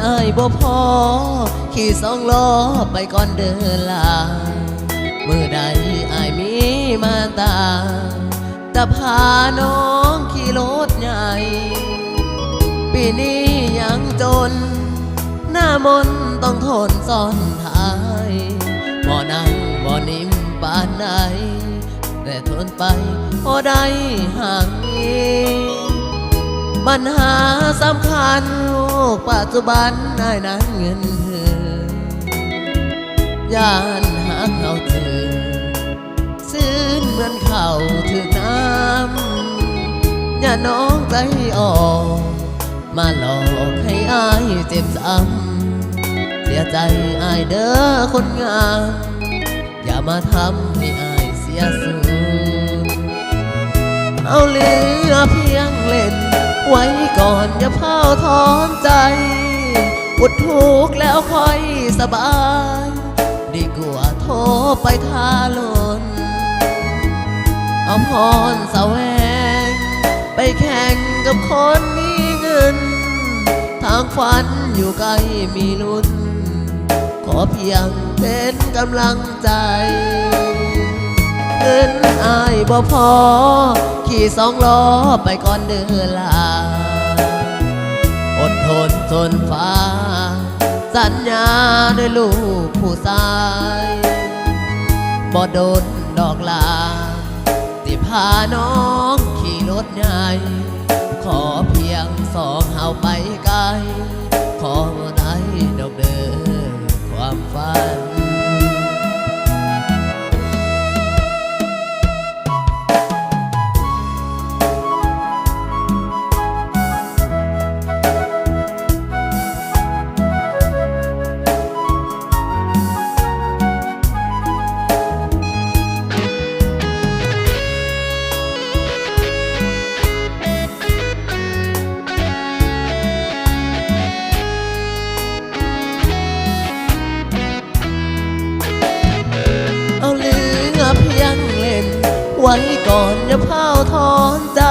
อายบ่พอขี่สองล้อไปก่อนเดินลามือใดอายมีมาตาแต่พาน้องขี่รถใหญ่ปีนี้ยังจนหน้ามนต้องทนซ่อนท้ายบ่นั่งบ่นิ่มปานใดแต่ทนไปพอได้ห่างปัญหาสำคัญลูกปัจจุบันได้นั้นเงินเถือย่านหาเขาถือซื้อเหมือนเขาถือน้ำอย่าน้องใจอ่อนมาหลอกให้อายเจ็บซ้ำเสียใจอายเด้อคนงามอย่ามาทำให้อายเสียสูญเอาเหลือเพียงเล่นไว้ก่อนอย่าเผาถอนใจอดทุกข์แล้วค่อยสบายดีกว่าโทรไปทาลนเอาพรแสวงไปแข่งกับคนมีเงินทางฝันอยู่ใกล้มีลุ้นขอเพียงเป็นกำลังใจเงินอายบ่พอขี่สองล้อไปก่อนเดินลาอดทนทนฟ้าสัญญาด้วยลูกผู้ชายบ่โดนดอกลาที่พาน้องขี่รถใหญ่ขอเพียงสองเฮาไปไกลขอได้ดอกเดินความฝันไว้ก่อนอย่าเผาถอนใจ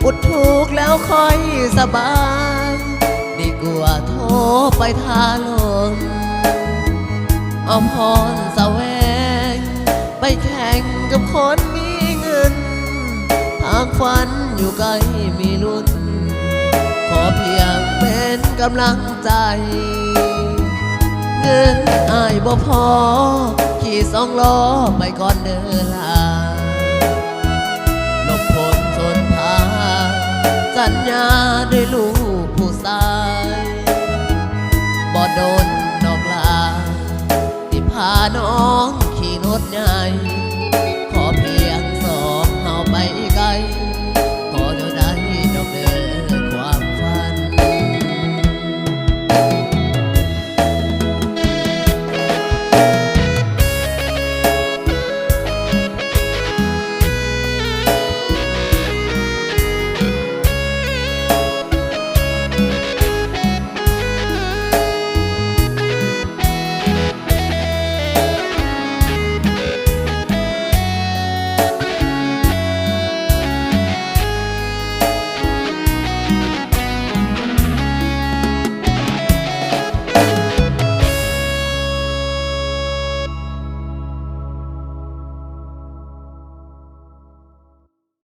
อดทุกข์แล้วค่อยสบายดีกว่าโทรไปทาลนเอาพรแสวงไปแข่งกับคนมีเงินทางฝันอยู่ใกล้มีลุ้นขอเพียงเป็นกำลังใจเงินอายบ่พอขี่สองล้อไปก่อนเดินลาหลบพ้นชนพาสัญญาด้วยลูกผู้ชายบ่โดนดอกลาที่พาน้องขี่รถใหญ่ขอเพียงสองเฮาไปไกลขอเดี๋ยวได้ดอกเดินความฝัน